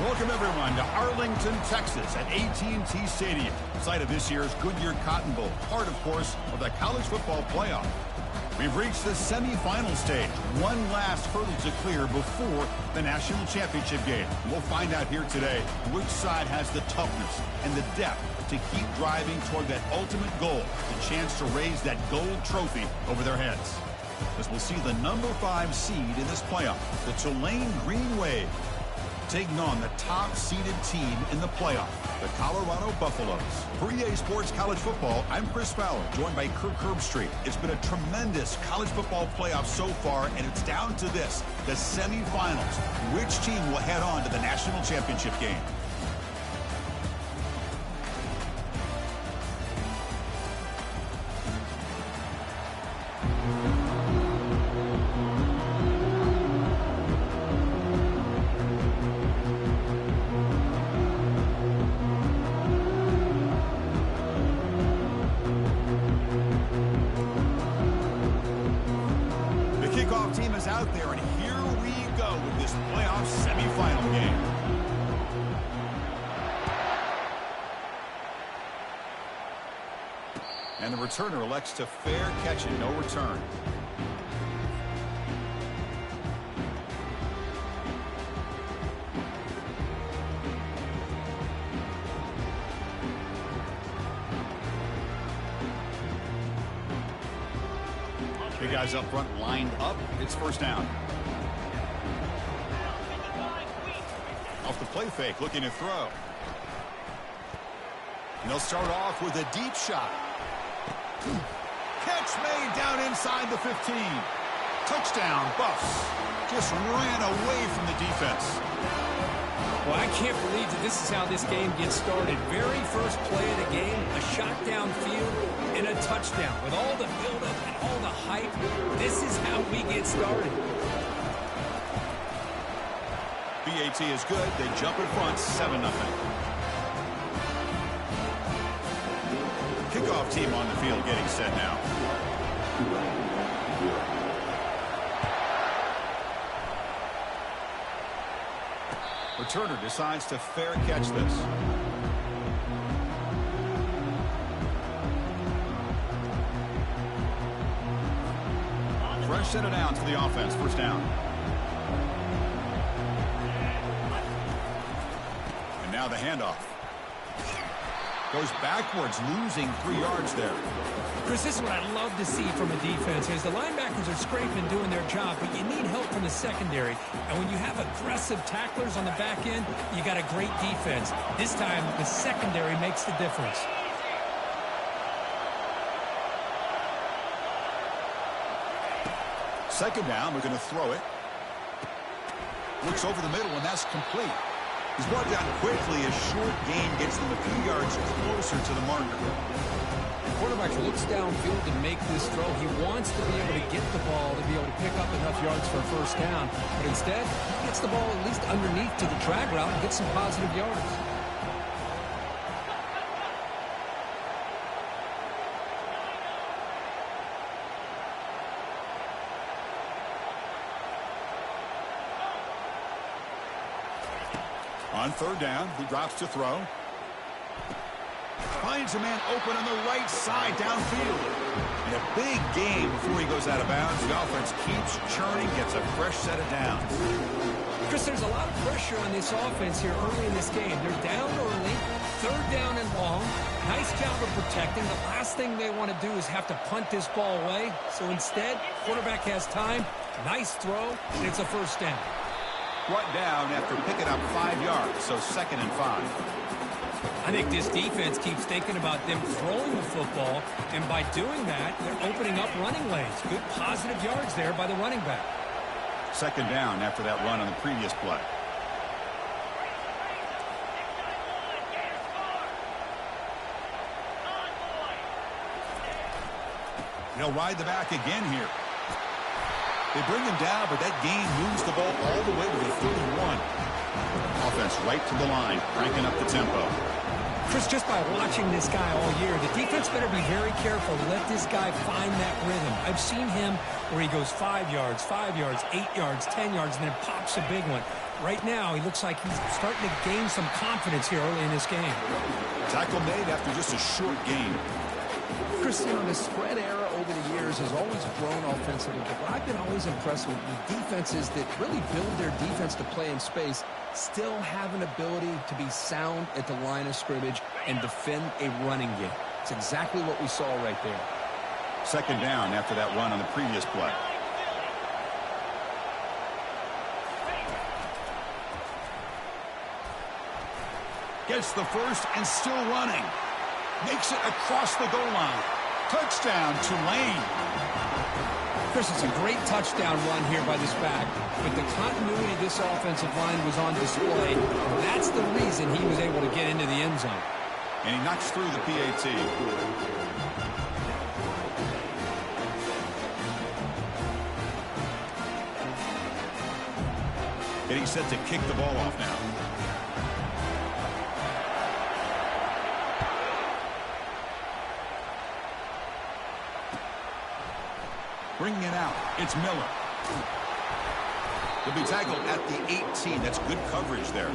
Welcome, everyone, to Arlington, Texas at N10 Stadium, site of this year's Goodyear Cotton Bowl, part, of course, of the college football playoff. We've reached the semifinal stage, one last hurdle to clear before the national championship game. We'll find out here today which side has the toughness and the depth to keep driving toward that ultimate goal, the chance to raise that gold trophy over their heads. As we'll see the number 5 seed in this playoff, the Tulane Green Wave, taking on the top-seeded team in the playoff, the Colorado Buffaloes. For EA Sports College Football, I'm Chris Fowler, joined by Kirk Herbstreit. It's been a tremendous college football playoff so far, and it's down to this, the semifinals. Which team will head on to the national championship game? Team is out there, and here we go with this playoff semifinal game. And the returner elects to fair catch it, no return. Big guys up front lined up. It's first down. Off the play fake, looking to throw. And they'll start off with a deep shot. Catch made down inside the 15. Touchdown, Buffs. Just ran away from the defense. Well, I can't believe that this is how this game gets started. Very first play of the game, a shot downfield and a touchdown. With all the buildup and all the hype, this is how we get started. BAT is good. They jump in front, 7-0. Kickoff team on the field getting set now. Returner decides to fair catch this. Fresh set of downs for the offense. First down. And now the handoff. Goes backwards, losing 3 yards there. Chris, this is what I love to see from a defense. Is the linebackers are scraping, doing their job, but you need help from the secondary. And when you have aggressive tacklers on the back end, you got a great defense. This time, the secondary makes the difference. Second down, we're going to throw it. Looks over the middle, and that's complete. He's brought down quickly. A short gain gets them a few yards closer to the marker. The quarterback looks downfield to make this throw. He wants to be able to get the ball to be able to pick up enough yards for a first down. But instead, he gets the ball at least underneath to the drag route and gets some positive yards. On third down, he drops to throw. Finds a man open on the right side downfield. And a big gain before he goes out of bounds. The offense keeps churning, gets a fresh set of downs. Chris, there's a lot of pressure on this offense here early in this game. They're down early, third down and long. Nice job of protecting. The last thing they want to do is have to punt this ball away. So instead, quarterback has time, nice throw, and it's a first down. Brought down after picking up 5 yards, so 2nd and 5. I think this defense keeps thinking about them throwing the football, and by doing that, they're opening up running lanes. Good positive yards there by the running back. Second down after that run on the previous play. They'll ride the back again here. They bring him down, but that gain moves the ball all the way to the 31. Offense right to the line, cranking up the tempo. Chris, just by watching this guy all year, the defense better be very careful to let this guy find that rhythm. I've seen him where he goes 5 yards, 8 yards, 10 yards, and then pops a big one. Right now, he looks like he's starting to gain some confidence here early in this game. Tackle made after just a short gain. Chris, the spread era over the years has always grown offensively, but I've been always impressed with defenses that really build their defense to play in space, still have an ability to be sound at the line of scrimmage and defend a running game. It's exactly what we saw right there. Second down after that run on the previous play. Gets the first and still running. Makes it across the goal line. Touchdown, Tulane. Chris, it's a great touchdown run here by this back. But the continuity of this offensive line was on display. That's the reason he was able to get into the end zone. And he knocks through the PAT. Getting set to kick the ball off now. Bringing it out, it's Miller. He'll be tackled at the 18. That's good coverage there.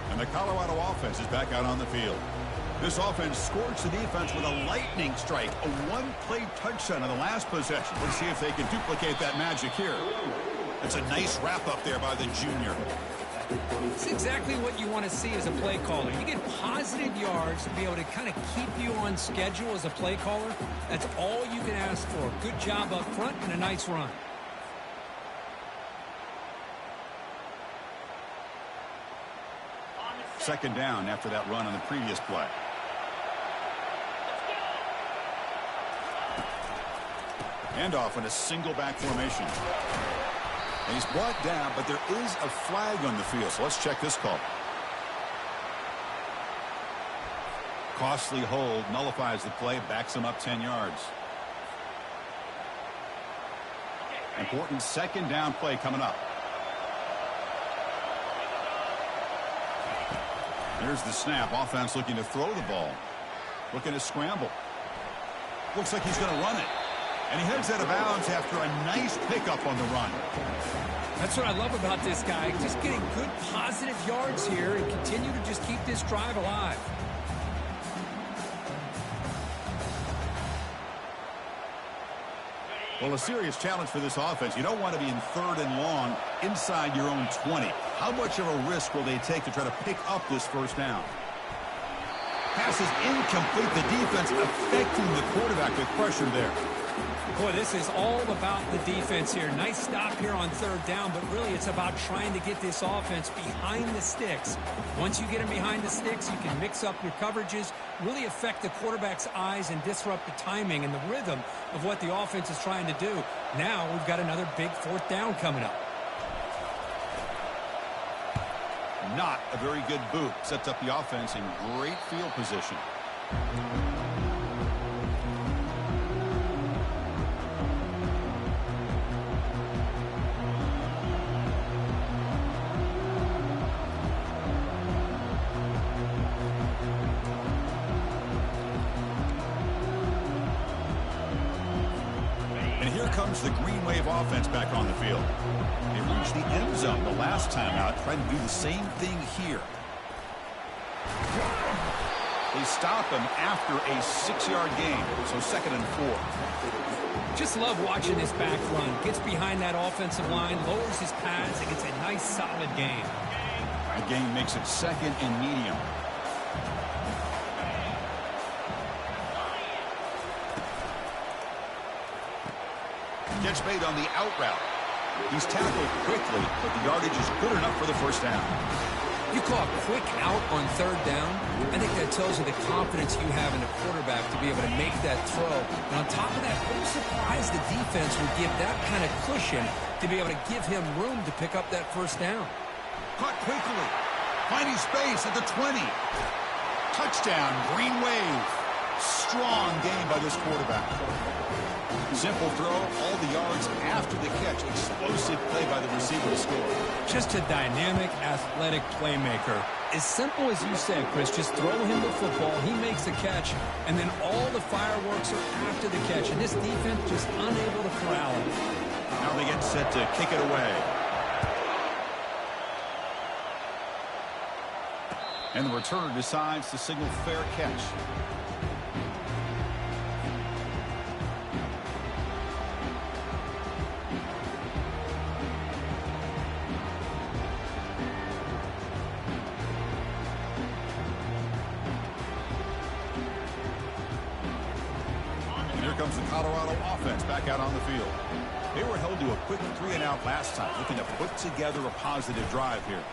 And the Colorado offense is back out on the field. This offense scorched the defense with a lightning strike, a one-play touchdown in the last possession. Let's see if they can duplicate that magic here. That's a nice wrap-up there by the junior. It's exactly what you want to see as a play caller. You get positive yards to be able to kind of keep you on schedule as a play caller. That's all you can ask for. Good job up front and a nice run. Second down after that run on the previous play. Handoff in a single back formation. And he's brought down, but there is a flag on the field. So let's check this call. Costly hold, nullifies the play, backs him up 10 yards. Important second down play coming up. Here's the snap. Offense looking to throw the ball. Looking to scramble. Looks like he's going to run it. And he heads out of bounds after a nice pickup on the run. That's what I love about this guy. Just getting good positive yards here and continue to just keep this drive alive. Well, a serious challenge for this offense. You don't want to be in third and long inside your own 20. How much of a risk will they take to try to pick up this first down? Pass is incomplete. The defense affecting the quarterback with pressure there. Boy, this is all about the defense here. Nice stop here on third down, but really it's about trying to get this offense behind the sticks. Once you get them behind the sticks, you can mix up your coverages, really affect the quarterback's eyes and disrupt the timing and the rhythm of what the offense is trying to do. Now we've got another big fourth down coming up. Not a very good boot. Sets up the offense in great field position. And here comes the Green Wave offense back on the field. They reached the end zone the last time out, trying to do the same thing here. They stop him after a 6-yard gain, so 2nd and 4. Just love watching this back run. Gets behind that offensive line, lowers his pads, and gets a nice solid gain. The gain makes it 2nd and medium. Gets made on the out route. He's tackled quickly, but the yardage is good enough for the first down. You call a quick out on third down, I think that tells you the confidence you have in a quarterback to be able to make that throw. And on top of that, I'm surprised the defense would give that kind of cushion to be able to give him room to pick up that first down. Caught quickly. Finding space at the 20. Touchdown, Green Wave. Strong game by this quarterback. Simple throw, all the yards after the catch. Explosive play by the receiver to score. Just a dynamic, athletic playmaker. As simple as you said, Chris, just throw him the football, he makes the catch, and then all the fireworks are after the catch. And this defense just unable to corral it. Now they get set to kick it away. And the returner decides to signal fair catch. And here comes the Colorado offense back out on the field. They were held to a quick 3-and-out last time, looking to put together a positive drive here.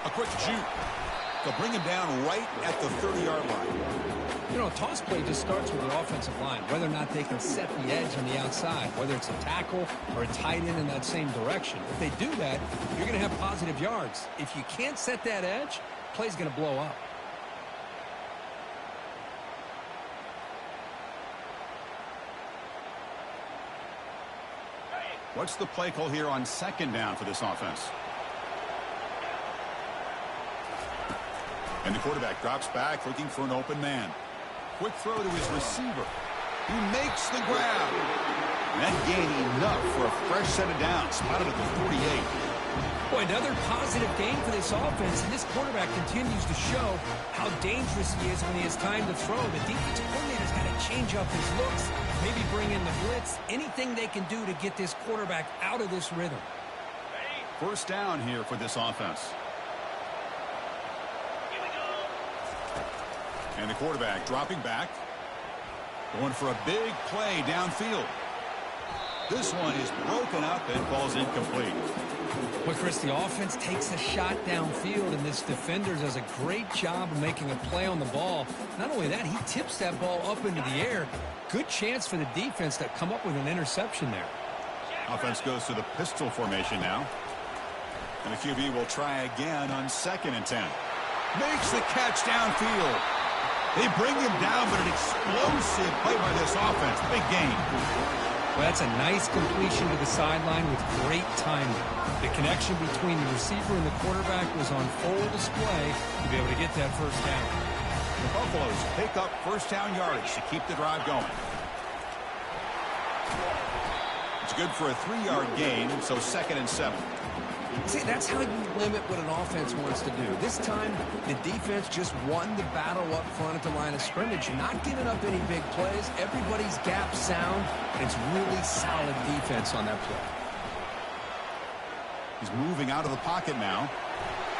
A quick shoot. They'll bring him down right at the 30-yard line. You know, a toss play just starts with the offensive line, whether or not they can set the edge on the outside, whether it's a tackle or a tight end in that same direction. If they do that, you're going to have positive yards. If you can't set that edge, play's going to blow up. What's the play call here on second down for this offense? And the quarterback drops back looking for an open man. Quick throw to his receiver. He makes the grab. And that gained enough for a fresh set of downs. Spotted at the 48. Boy, another positive game for this offense, and this quarterback continues to show how dangerous he is when he has time to throw. The defensive coordinator's got to change up his looks, maybe bring in the blitz, anything they can do to get this quarterback out of this rhythm. First down here for this offense. And the quarterback dropping back. Going for a big play downfield. This one is broken up and falls incomplete. But Chris, the offense takes a shot downfield, and this defender does a great job of making a play on the ball. Not only that, he tips that ball up into the air. Good chance for the defense to come up with an interception there. Offense goes to the pistol formation now. And the QB will try again on 2nd and 10. Makes the catch downfield. They bring him down, but an explosive play by this offense. Big gain. Well, that's a nice completion to the sideline with great timing. The connection between the receiver and the quarterback was on full display to be able to get that first down. The Buffaloes pick up first down yardage to keep the drive going. It's good for a 3-yard gain, so 2nd and 7. See, that's how you limit what an offense wants to do. This time, the defense just won the battle up front at the line of scrimmage. Not giving up any big plays. Everybody's gap sound. And it's really solid defense on that play. He's moving out of the pocket now.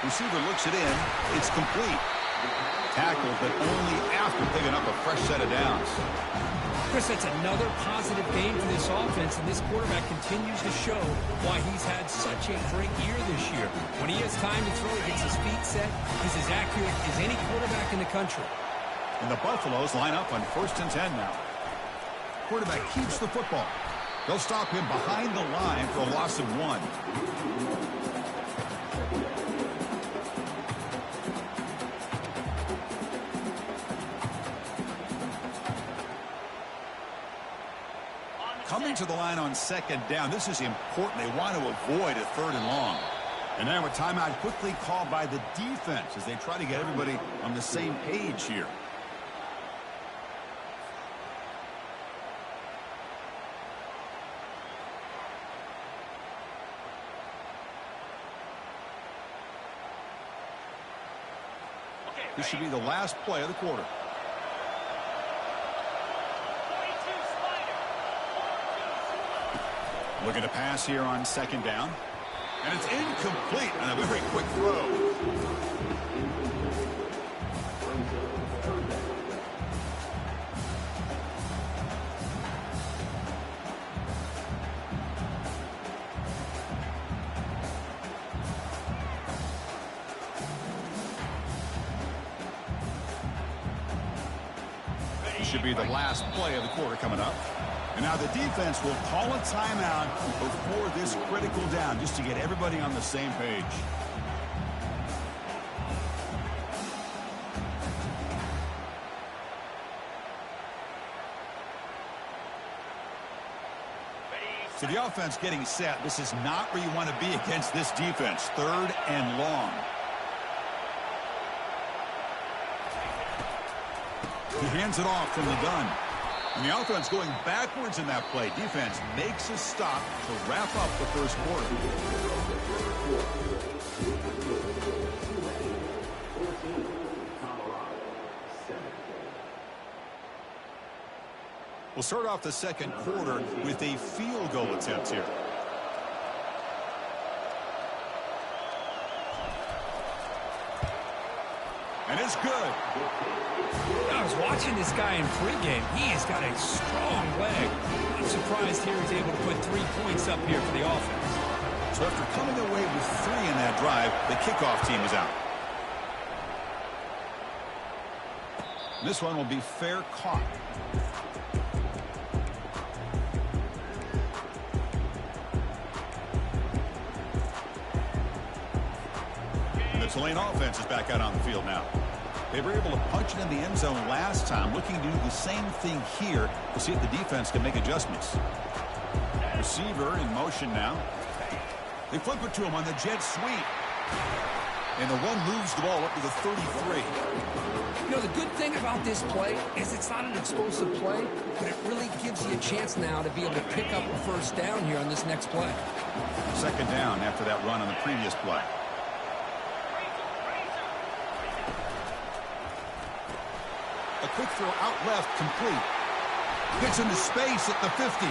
Receiver looks it in. It's complete. Tackled, but only after picking up a fresh set of downs. Chris, that's another positive game for this offense, and this quarterback continues to show why he's had such a great year this year. When he has time to throw, he gets his feet set. He's as accurate as any quarterback in the country. And the Buffaloes line up on 1st and 10 now. Quarterback keeps the football. They'll stop him behind the line for a loss of 1. Coming to the line on 2nd down. This is important. They want to avoid a 3rd and long. And now a timeout quickly called by the defense as they try to get everybody on the same page here. This should be the last play of the quarter. Looking to pass here on 2nd down. And it's incomplete on a very quick throw. This should be the last play of the quarter coming up. And now the defense will call a timeout before this critical down, just to get everybody on the same page. With the offense getting set, this is not where you want to be against this defense. 3rd and long. He hands it off from the gun. And the offense going backwards in that play. Defense makes a stop to wrap up the first quarter. We'll start off the second quarter with a field goal attempt here. And it's good. I was watching this guy in pregame. He has got a strong leg. I'm surprised here he's able to put 3 points up here for the offense. So after coming away with 3 in that drive, the kickoff team is out. This one will be fair caught. And the Tulane offense is back out on the field now. They were able to punch it in the end zone last time, looking to do the same thing here to see if the defense can make adjustments. Receiver in motion now. They flip it to him on the jet sweep. And the run moves the ball up to the 33. You know, the good thing about this play is it's not an explosive play, but it really gives you a chance now to be able to pick up a first down here on this next play. 2nd down after that run on the previous play. A quick throw out left, complete. Gets into space at the 50.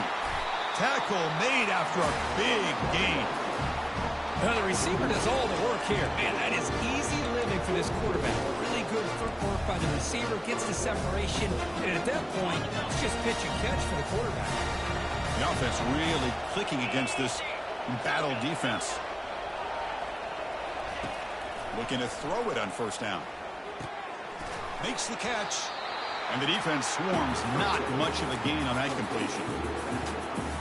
Tackle made after a big gain. Now the receiver does all the work here. Man, that is easy living for this quarterback. Really good footwork by the receiver. Gets the separation. And at that point, it's just pitch and catch for the quarterback. The offense really clicking against this battle defense. Looking to throw it on 1st down. Makes the catch. And the defense swarms. Not much of a gain on that completion.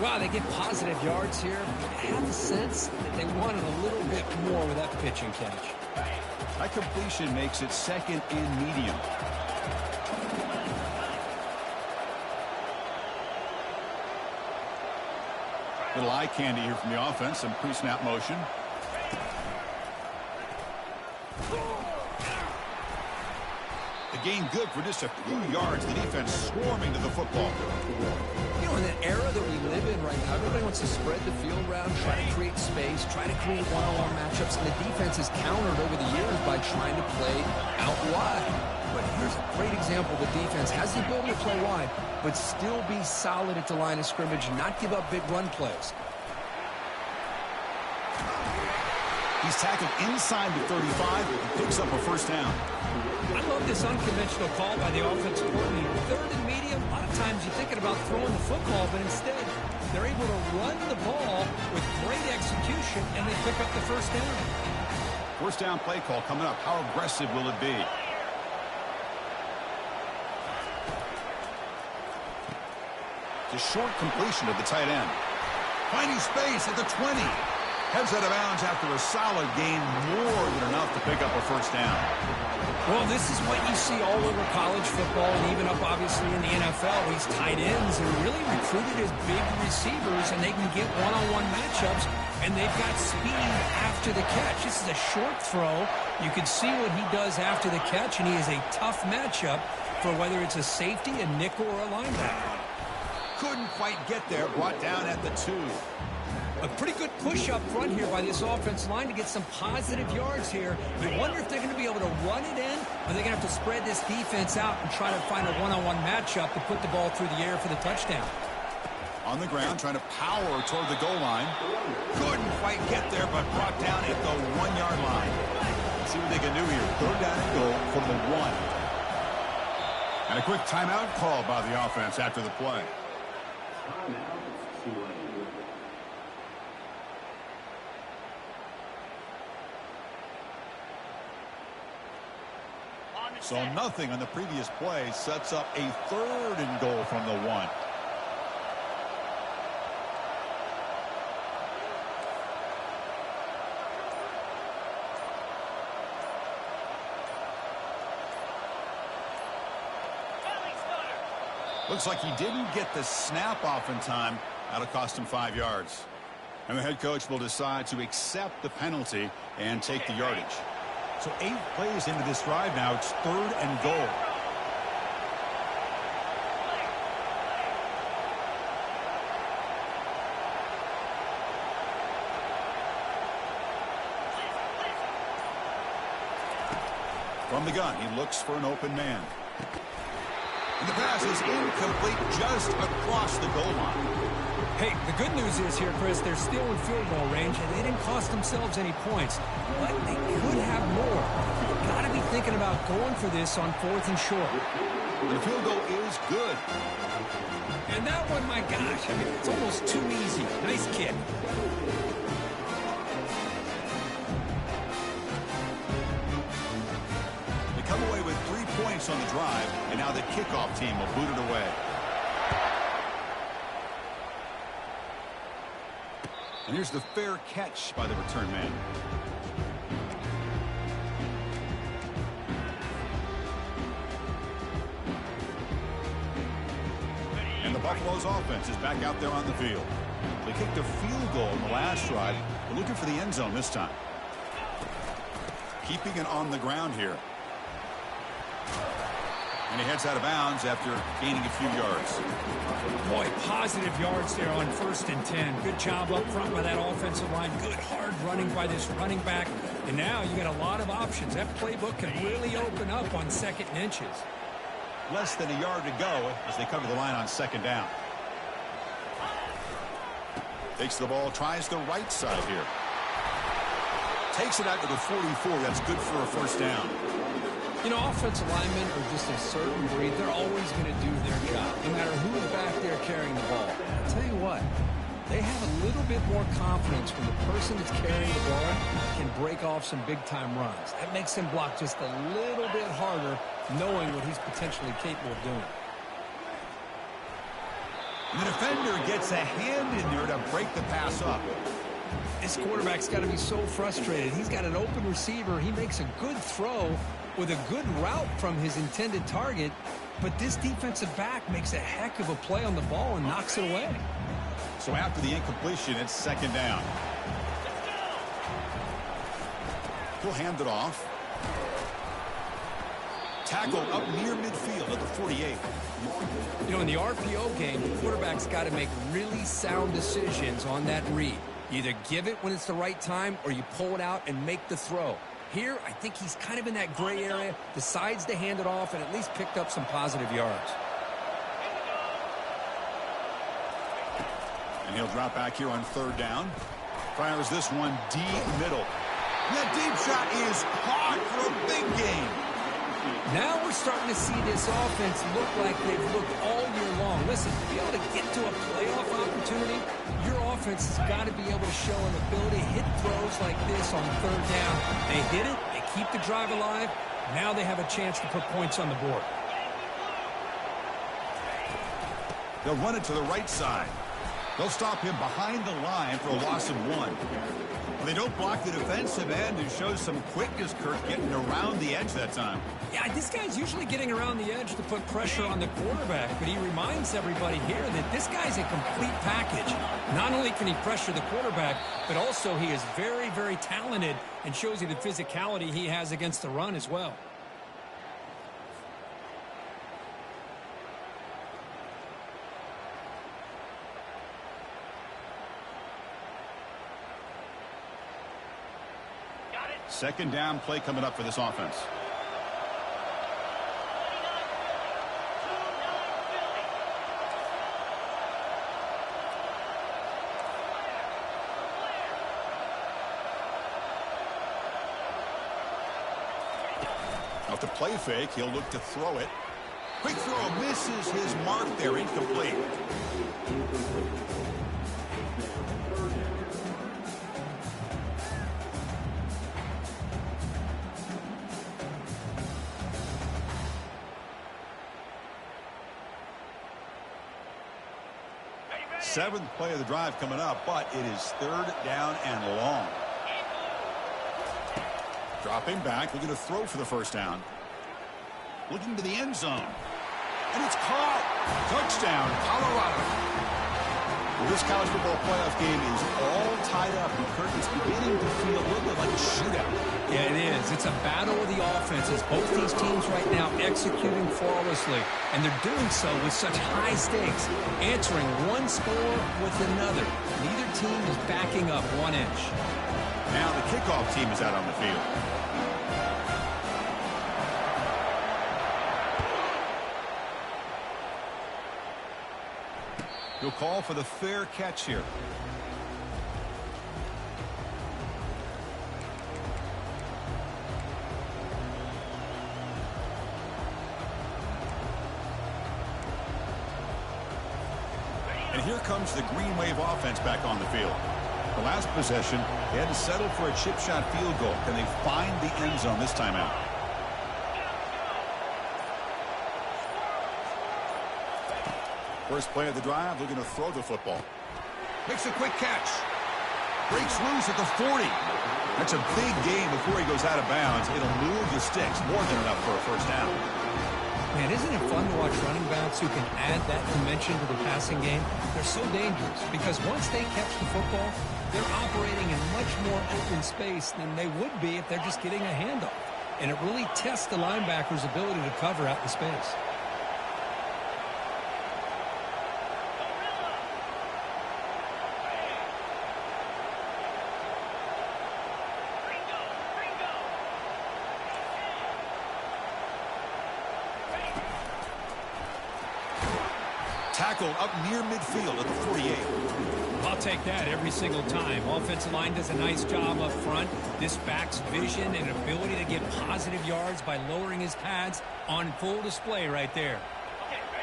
Wow, they get positive yards here. I have a sense that they wanted a little bit more with that pitch and catch. That completion makes it 2nd and medium. Little eye candy here from the offense. Some pre-snap motion. The gain good for just a few yards. The defense swarming to the football. You know, in the era that we live in right now, everybody wants to spread the field around, try to create space, try to create one-on-one matchups, and the defense has countered over the years by trying to play out wide. But here's a great example. The defense has the ability to play wide, but still be solid at the line of scrimmage and not give up big run plays. He's tackled inside the 35 and picks up a first down. I love this unconventional call by the offensive coordinator. 3rd and medium, a lot of times you're thinking about throwing the football, but instead they're able to run the ball with great execution, and they pick up the first down. First down play call coming up. How aggressive will it be? The short completion of the tight end. Finding space at the 20. Heads out of bounds after a solid gain, more than enough to pick up a first down. Well, this is what you see all over college football and even up, obviously, in the NFL. These tight ends are really recruited as big receivers, and they can get one-on-one matchups, and they've got speed after the catch. This is a short throw. You can see what he does after the catch, and he is a tough matchup for whether it's a safety, a nickel, or a linebacker. Couldn't quite get there, brought down at the 2. A pretty good push up front here by this offensive line to get some positive yards here. You wonder if they're going to be able to run it in, or they're going to have to spread this defense out and try to find a one-on-one matchup to put the ball through the air for the touchdown. On the ground, trying to power toward the goal line. Couldn't quite get there, but brought down at the 1-yard line. Let's see what they can do here. 3rd down and goal from the 1. And a quick timeout call by the offense after the play. So nothing on the previous play sets up a 3rd and goal from the 1. Looks like he didn't get the snap off in time. That'll cost him 5 yards. And the head coach will decide to accept the penalty and take the yardage. So 8 plays into this drive now. It's 3rd and goal. From the gun, he looks for an open man. And the pass is incomplete just across the goal line. Hey, the good news is here, Chris, they're still in field goal range, and they didn't cost themselves any points. But they could have more. You've got to be thinking about going for this on 4th and short. The field goal is good. And that one, my gosh, I mean, it's almost too easy. Nice kick. Come away with 3 points on the drive, and now the kickoff team will boot it away. And here's the fair catch by the return man. And the Buffalo's offense is back out there on the field. They kicked a field goal in the last drive. They're looking for the end zone this time. Keeping it on the ground here. And he heads out of bounds after gaining a few yards. Boy, positive yards there on 1st and 10. Good job up front by that offensive line. Good hard running by this running back. And now you got a lot of options. That playbook can really open up on 2nd and inches. Less than a yard to go as they cover the line on 2nd down. Takes the ball, tries the right side here. Takes it out to the 44. That's good for a 1st down. You know, offensive linemen are just a certain breed. They're always going to do their job, no matter who's back there carrying the ball. I'll tell you what, they have a little bit more confidence when the person that's carrying the ball can break off some big-time runs. That makes them block just a little bit harder, knowing what he's potentially capable of doing. And the defender gets a hand in there to break the pass up. This quarterback's got to be so frustrated. He's got an open receiver. He makes a good throw with a good route from his intended target, but this defensive back makes a heck of a play on the ball and knocks it away. So after the incompletion, it's 2nd down. He'll hand it off. Tackle up near midfield at the 48. You know, in the RPO game, the quarterback's got to make really sound decisions on that read. You either give it when it's the right time or you pull it out and make the throw. Here, I think he's kind of in that gray area, decides to hand it off, and at least picked up some positive yards. And he'll drop back here on 3rd down. Fires this one deep middle. That deep shot is caught for a big gain. Now we're starting to see this offense look like they've looked all year long. Listen, to be able to get to a playoff opportunity, your offense has got to be able to show an ability to hit throws like this on 3rd down. They hit it, they keep the drive alive. Now they have a chance to put points on the board. They'll run it to the right side. They'll stop him behind the line for a loss of 1. They don't block the defensive end and show some quickness, Kirk, getting around the edge that time. Yeah, this guy's usually getting around the edge to put pressure on the quarterback, but he reminds everybody here that this guy's a complete package. Not only can he pressure the quarterback, but also he is very, very talented and shows you the physicality he has against the run as well. Second down play coming up for this offense. Off the play fake, he'll look to throw it. Quick throw misses his mark there, incomplete. Seventh play of the drive coming up, but it is 3rd down and long. Dropping back, looking to throw for the 1st down. Looking to the end zone. And it's caught. Touchdown, Colorado. Well, this college football playoff game is all tied up, and Kirk, it's beginning to feel a little bit like a shootout. Yeah, it is. It's a battle of the offenses. Both these teams right now executing flawlessly, and they're doing so with such high stakes, answering one score with another. Neither team is backing up 1 inch. Now the kickoff team is out on the field. He'll call for the fair catch here. And here comes the Green Wave offense back on the field. The last possession, they had to settle for a chip shot field goal. Can they find the end zone this time out? First play of the drive, looking to throw the football. Makes a quick catch. Breaks loose at the 40. That's a big gain before he goes out of bounds. It'll move the sticks. More than enough for a first down. Man, isn't it fun to watch running backs who can add that dimension to the passing game? They're so dangerous because once they catch the football, they're operating in much more open space than they would be if they're just getting a handoff. And it really tests the linebacker's ability to cover out in space. Tackled up near midfield at the 48. I'll take that every single time. Offensive line does a nice job up front. This back's vision and ability to get positive yards by lowering his pads on full display right there.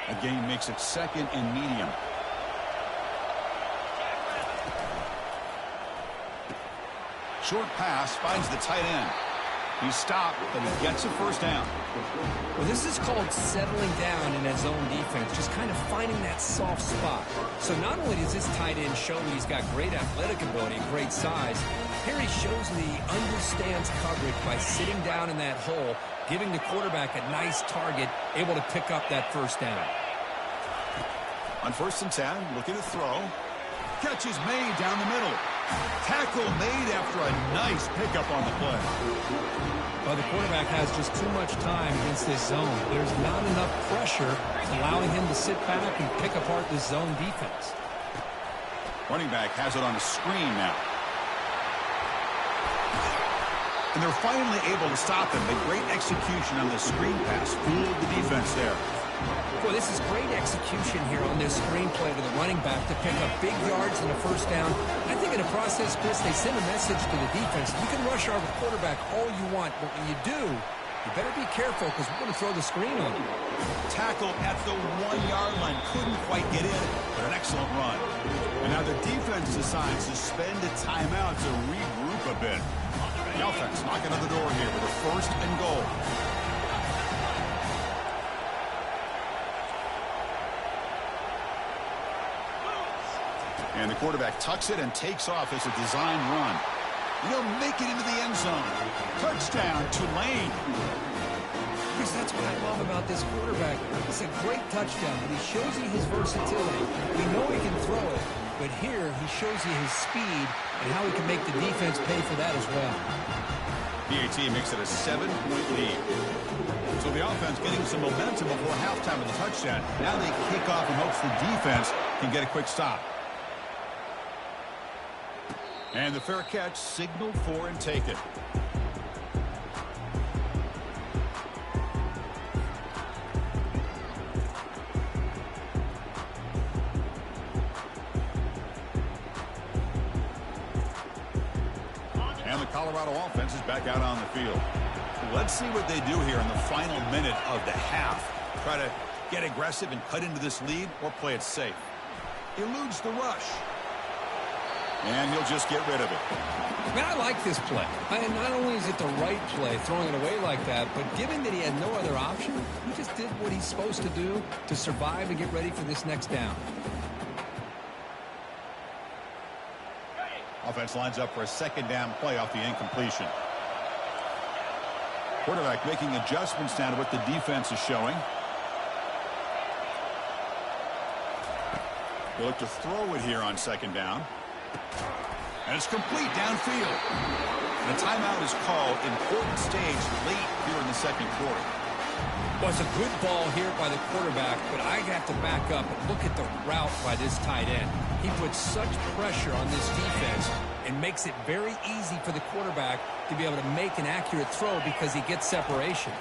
A gain makes it second and medium. Short pass finds the tight end. He's stopped, but he gets a first down. Well, this is called settling down in his zone defense, just kind of finding that soft spot. So not only does this tight end show that he's got great athletic ability, great size, here he shows that he understands coverage by sitting down in that hole, giving the quarterback a nice target, able to pick up that first down. On 1st and 10, looking to throw. Catch is made down the middle. Tackle made after a nice pickup on the play. Well, the quarterback has just too much time against this zone. There's not enough pressure allowing him to sit back and pick apart this zone defense. Running back has it on a screen now. And they're finally able to stop him. The great execution on the screen pass fooled the defense there. Boy, this is great execution here on this screen play to the running back to pick up big yards and a first down. I think in the process, Chris, they send a message to the defense. You can rush our quarterback all you want, but when you do, you better be careful because we're going to throw the screen on you. Tackle at the 1-yard line. Couldn't quite get in, but an excellent run. And now the defense decides to spend a timeout to regroup a bit. The offense knocking on the door here with a 1st and goal. And the quarterback tucks it and takes off as a design run. He'll make it into the end zone. Touchdown, Tulane. Chris, that's what I love about this quarterback. It's a great touchdown, but he shows you his versatility. We know he can throw it, but here he shows you his speed and how he can make the defense pay for that as well. PAT makes it a 7-point lead. So the offense getting some momentum before halftime with the touchdown. Now they kick off in hopes the defense can get a quick stop. And the fair catch signaled for and taken. And the Colorado offense is back out on the field. Let's see what they do here in the final minute of the half. Try to get aggressive and cut into this lead or play it safe. Eludes the rush. And he'll just get rid of it. Man, I like this play. Not only is it the right play, throwing it away like that, but given that he had no other option, he just did what he's supposed to do to survive and get ready for this next down. Offense lines up for a 2nd down play off the incompletion. Quarterback making adjustments now to what the defense is showing. They look to throw it here on second down. And it's complete downfield. And a timeout is called. Important stage late here in the second quarter. Well, it's a good ball here by the quarterback, but I have to back up and look at the route by this tight end. He puts such pressure on this defense and makes it very easy for the quarterback to be able to make an accurate throw because he gets separation.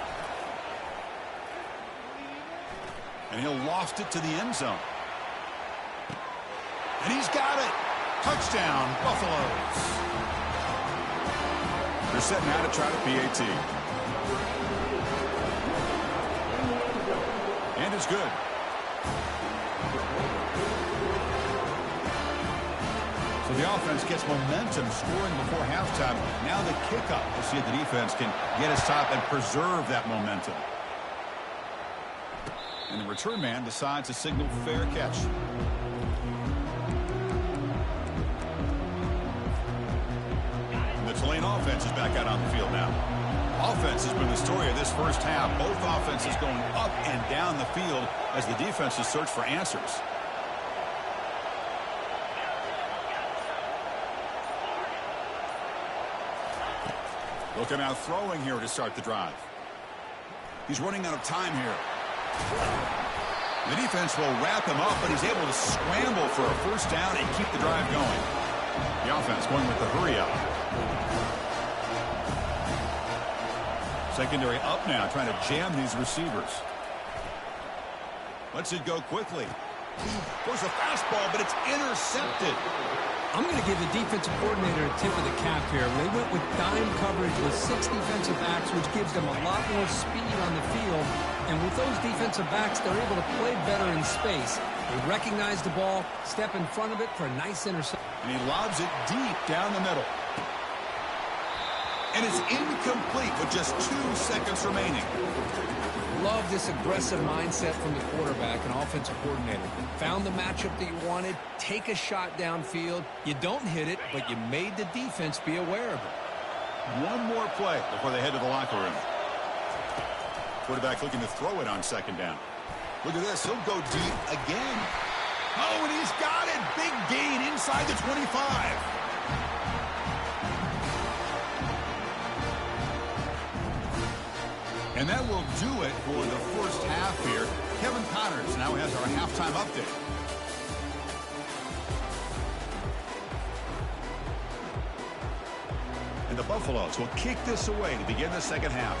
And he'll loft it to the end zone. And he's got it. Touchdown, Buffaloes. They're setting out to try to PAT. And it's good. So the offense gets momentum scoring before halftime. Now the kickoff. We'll see if the defense can get a stop and preserve that momentum. And the return man decides to signal fair catch. The Tulane offense is back out on the field now. Offense has been the story of this first half. Both offenses going up and down the field as the defenses search for answers. Looking out throwing here to start the drive. He's running out of time here. The defense will wrap him up, but he's able to scramble for a first down and keep the drive going. The offense going with the hurry up. Secondary up now, trying to jam these receivers. Lets it go quickly. Goes a fastball, but it's intercepted. I'm going to give the defensive coordinator a tip of the cap here. They went with dime coverage with 6 defensive backs, which gives them a lot more speed on the field. And with those defensive backs, they're able to play better in space. They recognize the ball, step in front of it for a nice interception. And he lobs it deep down the middle. And it's incomplete with just 2 seconds remaining. Love this aggressive mindset from the quarterback and offensive coordinator. Found the matchup that you wanted, take a shot downfield. You don't hit it, but you made the defense be aware of it. One more play before they head to the locker room. Quarterback looking to throw it on second down. Look at this. He'll go deep again. Oh, and he's got it. Big gain inside the 25. And that will do it for the first half here. Kevin Connors now has our halftime update. And the Buffaloes will kick this away to begin the second half.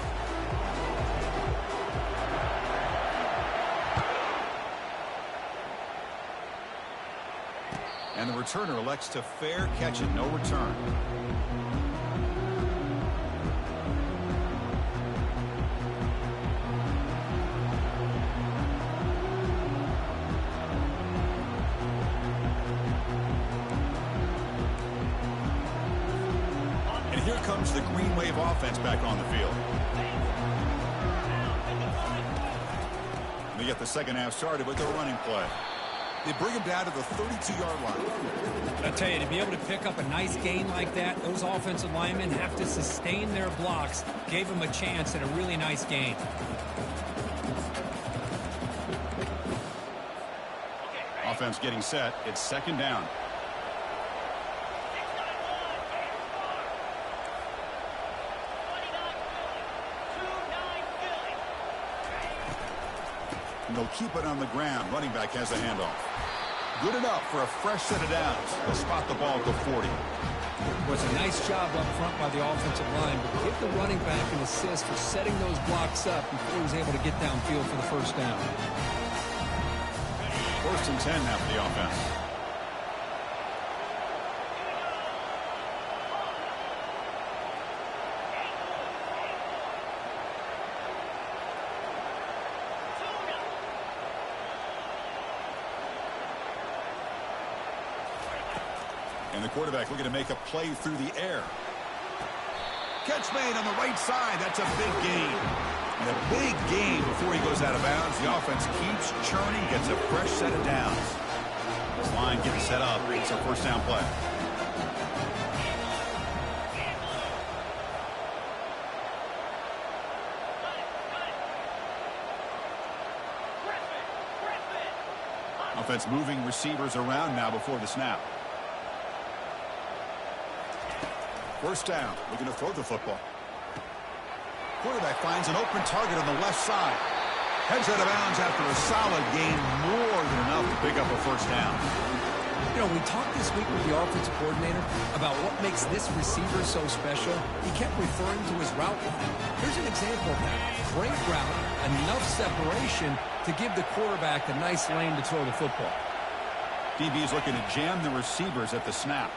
And the returner elects to fair catch it, no return. Here comes the Green Wave offense back on the field. They get the second half started with their running play. They bring him down to the 32-yard line. I tell you, to be able to pick up a nice gain like that, those offensive linemen have to sustain their blocks. Gave them a chance at a really nice gain. Offense getting set. It's second down. And they'll keep it on the ground. Running back has a handoff. Good enough for a fresh set of downs. They'll spot the ball at the 40. Was a nice job up front by the offensive line, but give the running back an assist for setting those blocks up before he was able to get downfield for the first down. First and 10 now for the offense. And the quarterback looking to make a play through the air. Catch made on the right side. That's a big gain. And a big gain before he goes out of bounds. The offense keeps churning, gets a fresh set of downs. This line getting set up. It's a first down play. Offense moving receivers around now before the snap. First down, looking to throw the football. Quarterback finds an open target on the left side. Heads out of bounds after a solid gain, more than enough to pick up a first down. You know, we talked this week with the offensive coordinator about what makes this receiver so special. He kept referring to his route line. Here's an example of that. Great route, enough separation to give the quarterback a nice lane to throw the football. DB is looking to jam the receivers at the snap.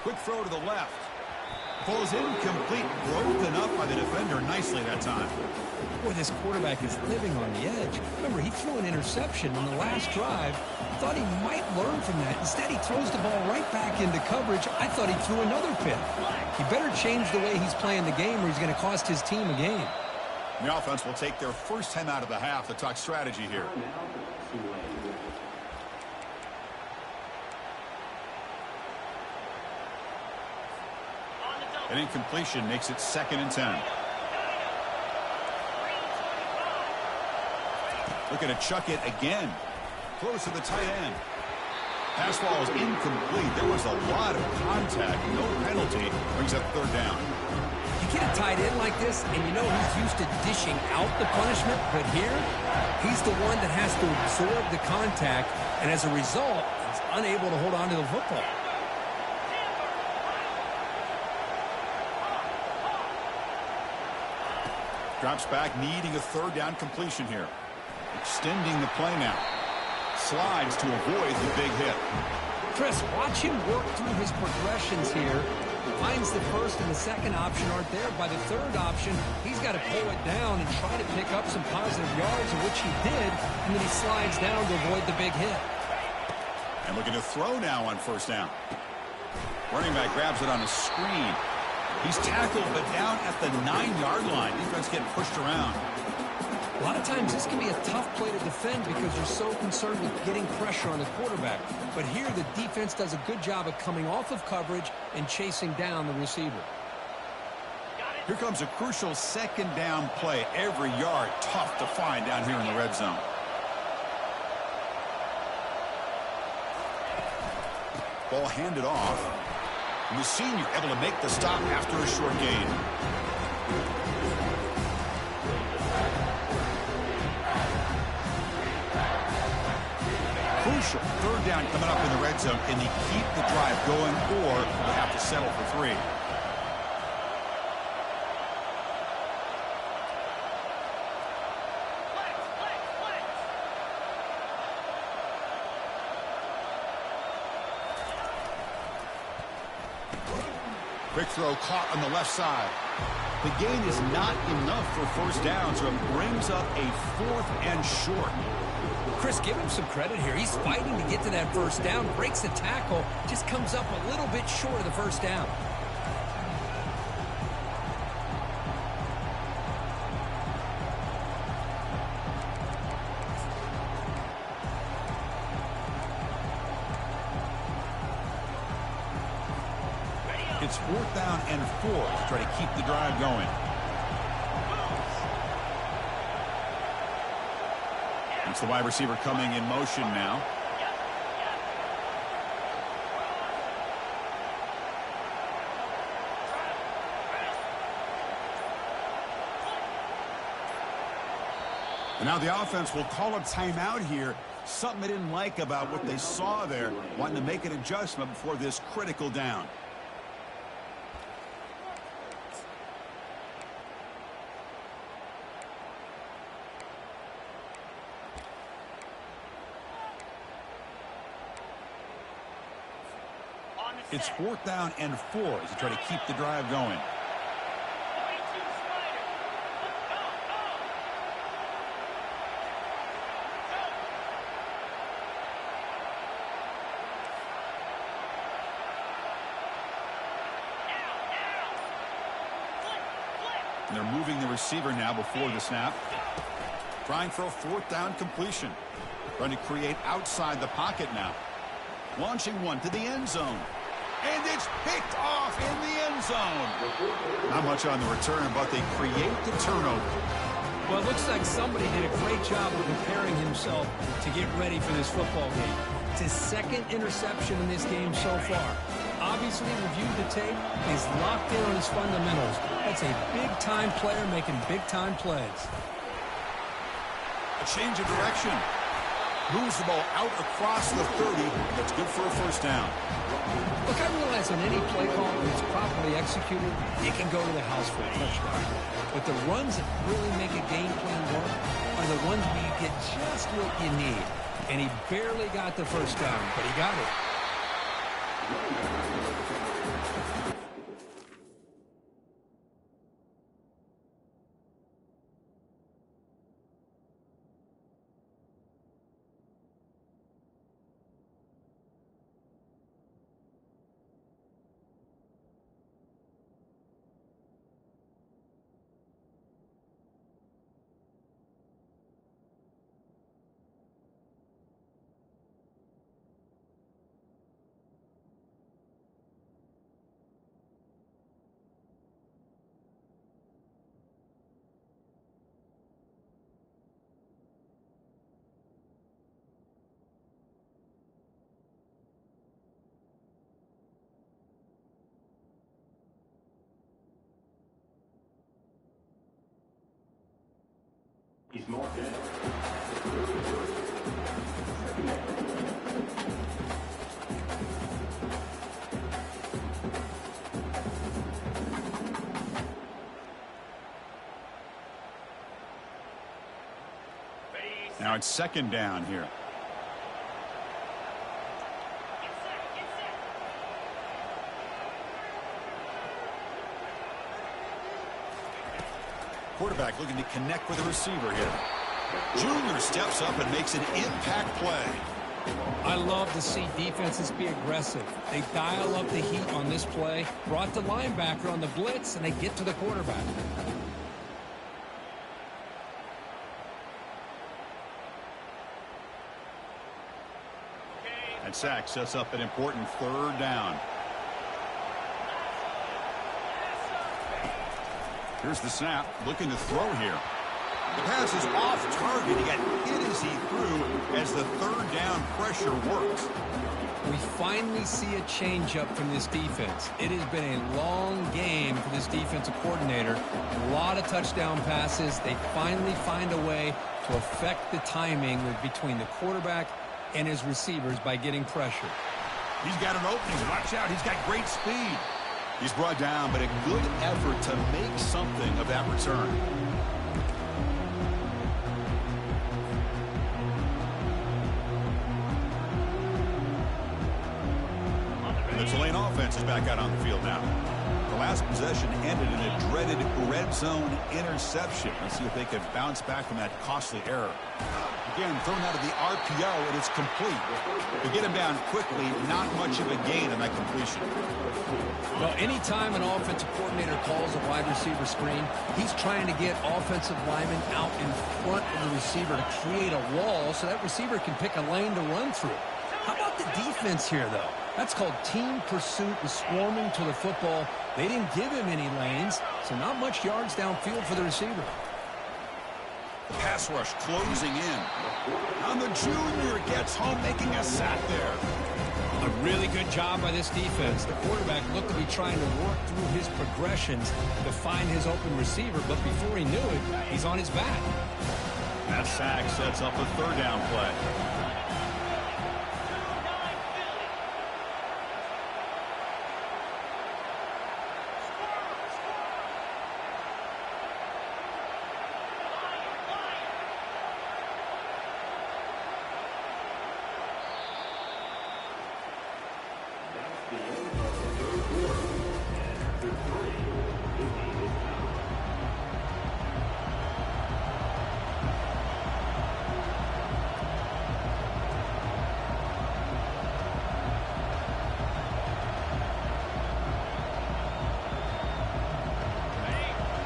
Quick throw to the left. Falls incomplete, broken up by the defender nicely that time. Boy, this quarterback is living on the edge. Remember, he threw an interception on the last drive. Thought he might learn from that. Instead, he throws the ball right back into coverage. I thought he threw another pick. He better change the way he's playing the game or he's going to cost his team a game. The offense will take their first 10 out of the half to talk strategy here. An incompletion makes it 2nd and 10. Looking to chuck it again. Close to the tight end. Pass ball is incomplete. There was a lot of contact. No penalty. Brings up 3rd down. You get a tight end like this, and you know he's used to dishing out the punishment, but here, he's the one that has to absorb the contact, and as a result, he's unable to hold on to the football. Drops back, needing a 3rd down completion here. Extending the play now. Slides to avoid the big hit. Chris, watch him work through his progressions here. Finds the first and the second option aren't there. By the 3rd option, he's got to pull it down and try to pick up some positive yards, of which he did, and then he slides down to avoid the big hit. And looking to throw now on 1st down. Running back grabs it on a screen. He's tackled, but down at the 9-yard line. Defense getting pushed around. A lot of times this can be a tough play to defend because you're so concerned with getting pressure on the quarterback. But here the defense does a good job of coming off of coverage and chasing down the receiver. Here comes a crucial 2nd down play. Every yard tough to find down here in the red zone. Ball handed off. And the senior able to make the stop after a short gain. Crucial 3rd down coming up in the red zone. Can they keep the drive going, or will they have to settle for 3? Quick throw caught on the left side. The gain is not enough for 1st down, so it brings up a 4th and short. Chris, give him some credit here. He's fighting to get to that 1st down, breaks the tackle, just comes up a little bit short of the 1st down. It's 4th down and 4 to try to keep the drive going. It's the wide receiver coming in motion now. And now the offense will call a timeout here. Something they didn't like about what they saw there. Wanting to make an adjustment before this critical down. It's 4th down and 4 as they try to keep the drive going. And they're moving the receiver now before the snap. Trying for a 4th down completion. Trying to create outside the pocket now. Launching one to the end zone. And it's picked off in the end zone. Not much on the return, but they create the turnover. Well, it looks like somebody did a great job of preparing himself to get ready for this football game. It's his second interception in this game so far. Obviously, reviewed the tape, he's locked in on his fundamentals. That's a big-time player making big-time plays. A change of direction. Moves the ball out across the 30. That's good for a first down. Look, I realize on any play call, when it's properly executed, it can go to the house for a touchdown. But the runs that really make a game plan work are the ones where you get just what you need. And he barely got the first down, but he got it. He's more dead. Now it's second down here. Quarterback looking to connect with the receiver here. Junior steps up and makes an impact play. I love to see defenses be aggressive. They dial up the heat on this play, brought the linebacker on the blitz, and they get to the quarterback. And sack sets up an important third down. Here's the snap, looking to throw here. The pass is off target. He got hit as he threw as the third down pressure works. We finally see a change-up from this defense. It has been a long game for this defensive coordinator. A lot of touchdown passes. They finally find a way to affect the timing between the quarterback and his receivers by getting pressure. He's got an opening. Watch out. He's got great speed. He's brought down, but a good effort to make something of that return. And the Tulane offense is back out on the field now. The last possession ended in a dreaded red zone interception. Let's see if they can bounce back from that costly error. Again, thrown out of the RPO, and it's complete. To get him down quickly, not much of a gain on that completion. Well, anytime an offensive coordinator calls a wide receiver screen, he's trying to get offensive linemen out in front of the receiver to create a wall so that receiver can pick a lane to run through. How about the defense here, though? That's called team pursuit and swarming to the football. They didn't give him any lanes, so not much yards downfield for the receiver. The pass rush closing in. And the junior gets home, making a sack there. A really good job by this defense. The quarterback looked to be trying to work through his progressions to find his open receiver, but before he knew it, he's on his back. That sack sets up a third down play.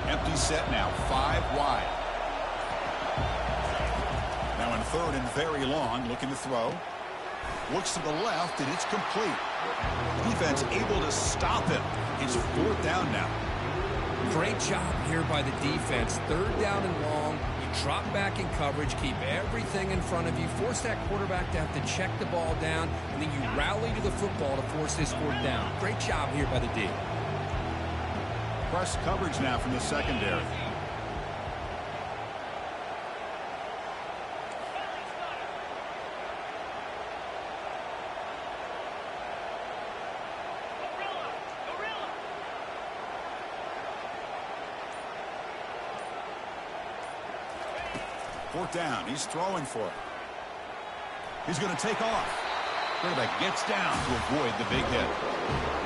Empty set now, 5 wide. Now in third and very long, looking to throw. Looks to the left, and it's complete. The defense able to stop him. It's fourth down now. Great job here by the defense. Third down and long. You drop back in coverage, keep everything in front of you, force that quarterback to have to check the ball down, and then you rally to the football to force this fourth down. Great job here by the D. Press coverage now from the secondary. Fourth down. He's throwing for it. He's going to take off. Quarterback gets down to avoid the big hit.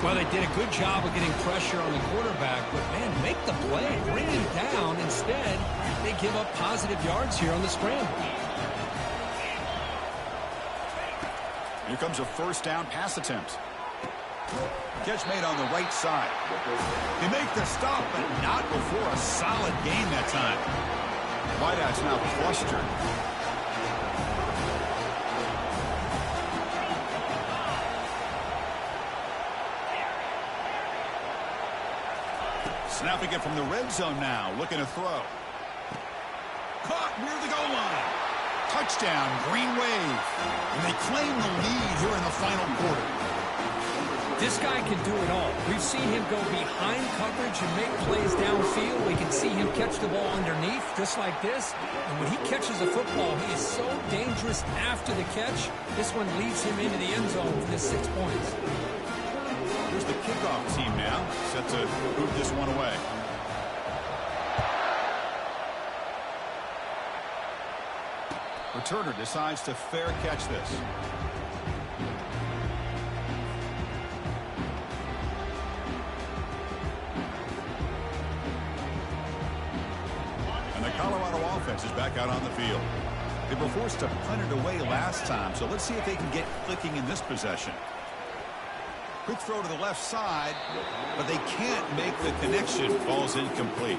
Well, they did a good job of getting pressure on the quarterback, but, man, make the play. Bring him down. Instead, they give up positive yards here on the scramble. Here comes a first down pass attempt. Catch made on the right side. They make the stop, but not before a solid gain that time. Wideout's now flustered. Snapping it from the red zone now, looking to throw. Caught near the goal line. Touchdown, Green Wave. And they claim the lead here in the final quarter. This guy can do it all. We've seen him go behind coverage and make plays downfield. We can see him catch the ball underneath, just like this. And when he catches a football, he is so dangerous after the catch. This one leads him into the end zone for the 6 points. Here's the kickoff team now, set to move this one away. Returner decides to fair catch this. Colorado offense is back out on the field. They were forced to punt it away last time, so let's see if they can get clicking in this possession. Quick throw to the left side, but they can't make the connection. Ball's incomplete.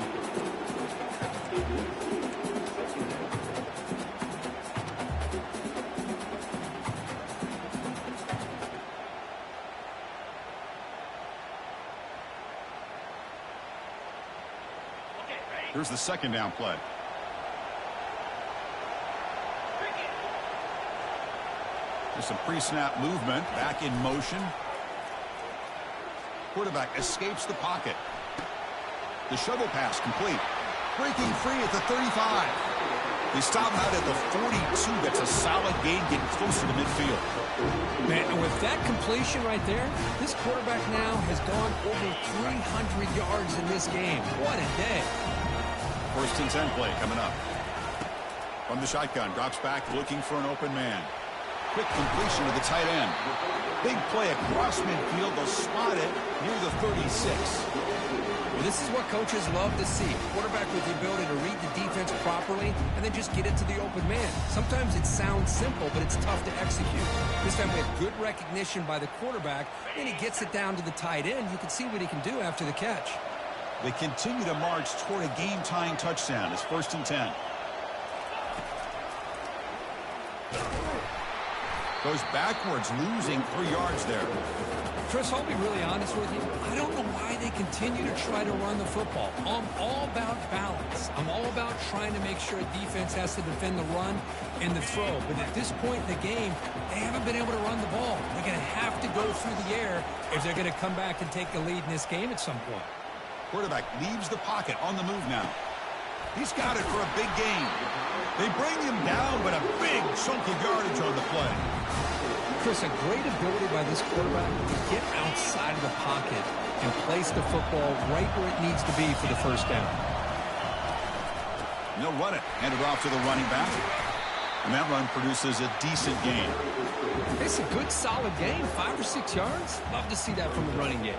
Here's the second down play. There's some pre-snap movement, back in motion. Quarterback escapes the pocket. The shovel pass complete. Breaking free at the 35. They stop him out at the 42. That's a solid gain, getting closer to midfield. Man, and with that completion right there, this quarterback now has gone over 300 yards in this game. What a day. First and 10 play coming up. From the shotgun, drops back looking for an open man. Quick completion to the tight end. Big play across midfield. They'll spot it near the 36. Well, this is what coaches love to see. Quarterback with the ability to read the defense properly and then just get it to the open man. Sometimes it sounds simple, but it's tough to execute. This time we have good recognition by the quarterback, and he gets it down to the tight end. You can see what he can do after the catch. They continue to march toward a game-tying touchdown. It's first and 10. Goes backwards, losing 3 yards there. Chris, I'll be really honest with you. I don't know why they continue to try to run the football. I'm all about balance. I'm all about trying to make sure a defense has to defend the run and the throw. But at this point in the game, they haven't been able to run the ball. They're going to have to go through the air if they're going to come back and take the lead in this game at some point. Quarterback leaves the pocket on the move now. He's got it for a big gain. They bring him down, but a big chunk of yardage on the play. Chris, a great ability by this quarterback to get outside of the pocket and place the football right where it needs to be for the first down. And they'll run it. Hand it off to the running back. And that run produces a decent gain. It's a good, solid gain, 5 or 6 yards. Love to see that from the running game.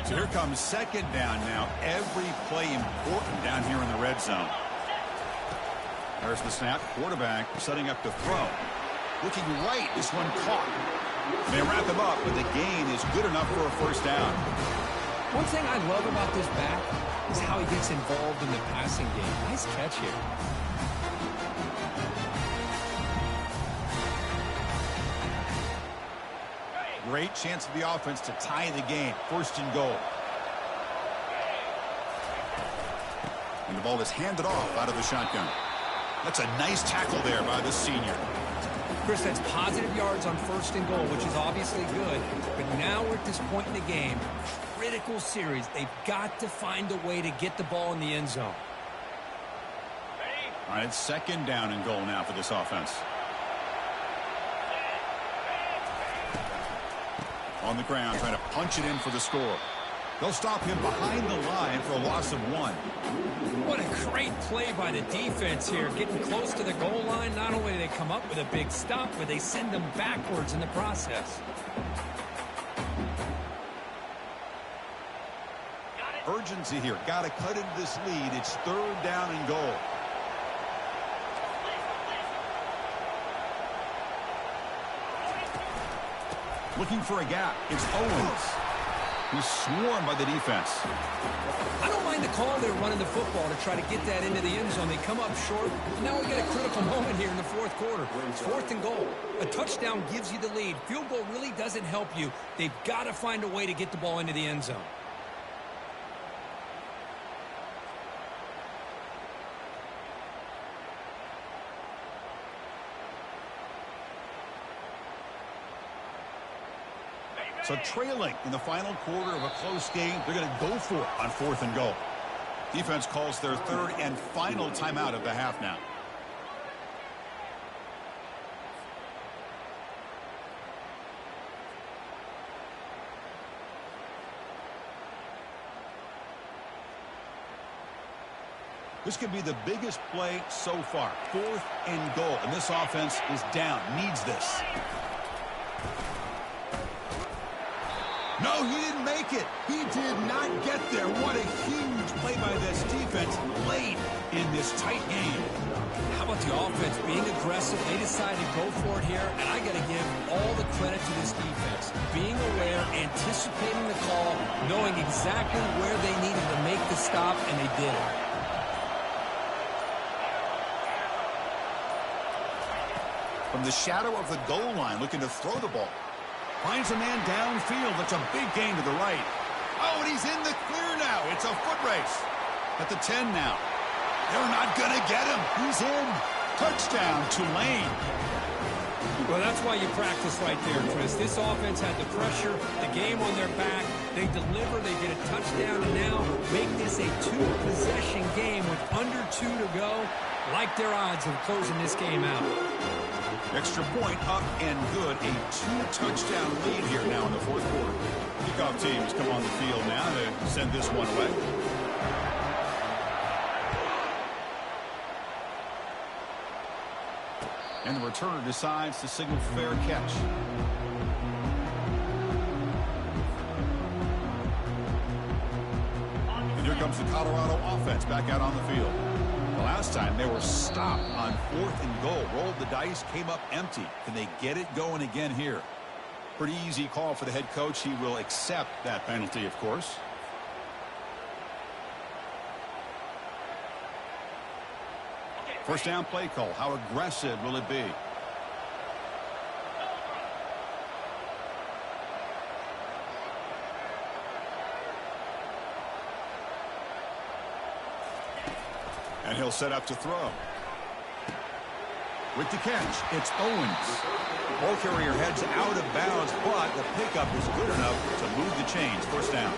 So here comes second down now. Every play important down here in the red zone. There's the snap. Quarterback setting up to throw. Looking right. This one caught. They wrap him up, but the gain is good enough for a first down. One thing I love about this back is how he gets involved in the passing game. Nice catch here. Great chance for the offense to tie the game. First and goal. And the ball is handed off out of the shotgun. That's a nice tackle there by the senior. Chris, that's positive yards on first and goal, which is obviously good. But now we're at this point in the game, critical series. They've got to find a way to get the ball in the end zone. All right, it's second down and goal now for this offense. On the ground, trying to punch it in for the score. They'll stop him behind the line for a loss of 1. What a great play by the defense here. Getting close to the goal line, not only do they come up with a big stop, but they send them backwards in the process. Urgency here. Got to cut into this lead. It's third down and goal. Looking for a gap. It's Owens. He's swarmed by the defense. I don't mind the call they're running the football to try to get that into the end zone. They come up short. And now we got a critical moment here in the fourth quarter. It's fourth and goal. A touchdown gives you the lead. Field goal really doesn't help you. They've got to find a way to get the ball into the end zone. So trailing in the final quarter of a close game, they're going to go for it on fourth and goal. Defense calls their third and final timeout of the half now. This could be the biggest play so far. Fourth and goal, and this offense is down, needs this. No, he didn't make it. He did not get there. What a huge play by this defense late in this tight game. How about the offense being aggressive? They decided to go for it here, and I got to give all the credit to this defense. Being aware, anticipating the call, knowing exactly where they needed to make the stop, and they did it. From the shadow of the goal line, looking to throw the ball. Finds a man downfield. That's a big gain to the right. Oh, and he's in the clear now. It's a foot race. At the 10 now. They're not going to get him. He's in. Touchdown, Tulane. Well, that's why you practice right there, Chris. This offense had the pressure, the game on their back. They deliver, they get a touchdown, and now make this a two-possession game with under 2 to go. Like their odds of closing this game out. Extra point up and good. A 2-touchdown lead here now in the fourth quarter. Kickoff teams come on the field now to send this one away. And the returner decides to signal fair catch. And here comes the Colorado offense back out on the field. The last time they were stopped on fourth and goal. Rolled the dice, came up empty. Can they get it going again here? Pretty easy call for the head coach. He will accept that penalty, of course. First down play call. How aggressive will it be? And he'll set up to throw. With the catch, it's Owens. Ball carrier heads out of bounds, but the pickup is good enough to move the chains. First down.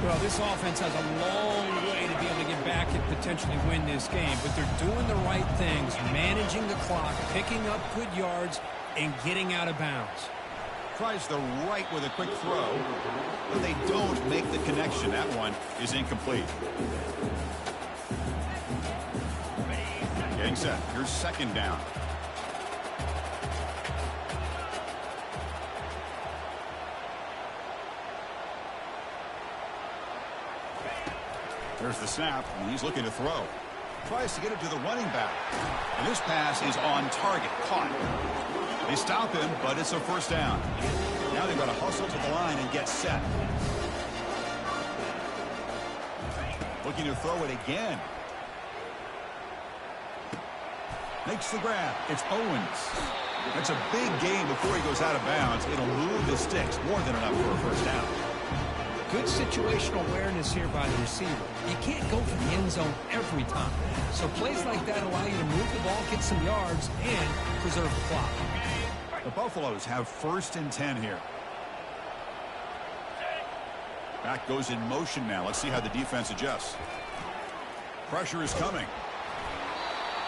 Well, this offense has a long way to be able to get back and potentially win this game, but they're doing the right things, managing the clock, picking up good yards, and getting out of bounds. Tries the right with a quick throw, but they don't make the connection. That one is incomplete. Getting set. Here's second down. There's the snap, and he's looking to throw. tries to get it to the running back. And this pass is on target, caught. They stop him, but it's a first down. Now they've got to hustle to the line and get set. Looking to throw it again. Makes the grab. It's Owens. That's a big gain before he goes out of bounds. It'll move the sticks. More than enough for a first down. Good situational awareness here by the receiver. You can't go for the end zone every time. So plays like that allow you to move the ball, get some yards, and preserve the clock. The Buffaloes have 1st and 10 here. Back goes in motion now. Let's see how the defense adjusts. Pressure is coming.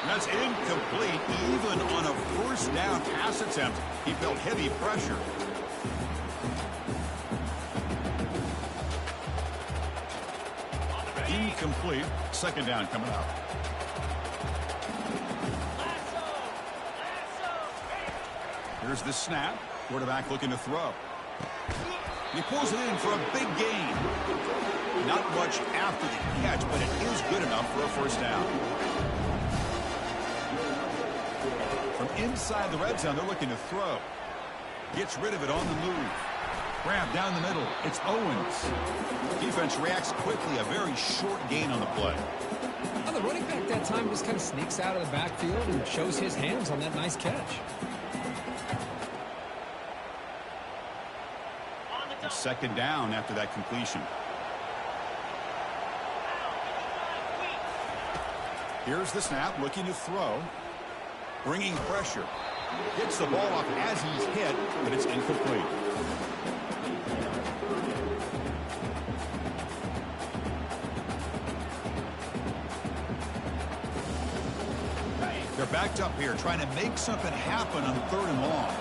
And that's incomplete. Even on a first down pass attempt, he felt heavy pressure. Incomplete. 2nd down coming up. Here's the snap. Quarterback looking to throw. He pulls it in for a big gain. Not much after the catch, but it is good enough for a first down. From inside the red zone, they're looking to throw. Gets rid of it on the move. Grab down the middle. It's Owens. Defense reacts quickly. A very short gain on the play. Well, the running back that time just kind of sneaks out of the backfield and shows his hands on that nice catch. A 2nd down after that completion. Here's the snap, looking to throw. Bringing pressure. Gets the ball off as he's hit, but it's incomplete. They're backed up here, trying to make something happen on 3rd and long.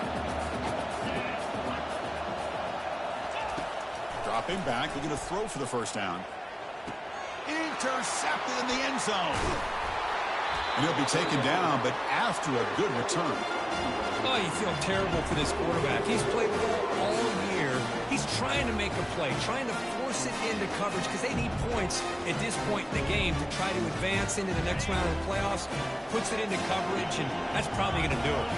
Dropping back, looking to throw for the first down. Intercepted in the end zone. And he'll be taken down, but after a good return. Oh, you feel terrible for this quarterback. He's played well all year. He's trying to make a play, trying to force it into coverage because they need points at this point in the game to try to advance into the next round of the playoffs. Puts it into coverage, and that's probably going to do it.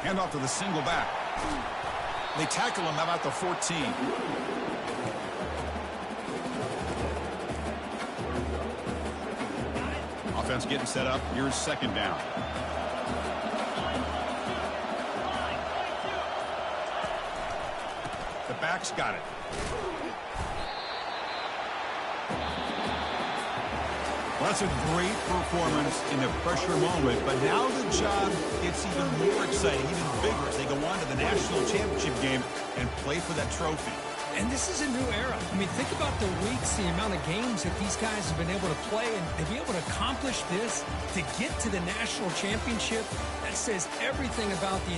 Hand off to the single back. They tackle him about the 14. Offense getting set up. Here's 2nd down. The back's got it. Well, that's a great performance in the pressure moment, but now the job gets even more exciting, even bigger as they go on to the national championship game and play for that trophy. And this is a new era. I mean, think about the weeks, the amount of games that these guys have been able to play, and to be able to accomplish this, to get to the national championship, that says everything about the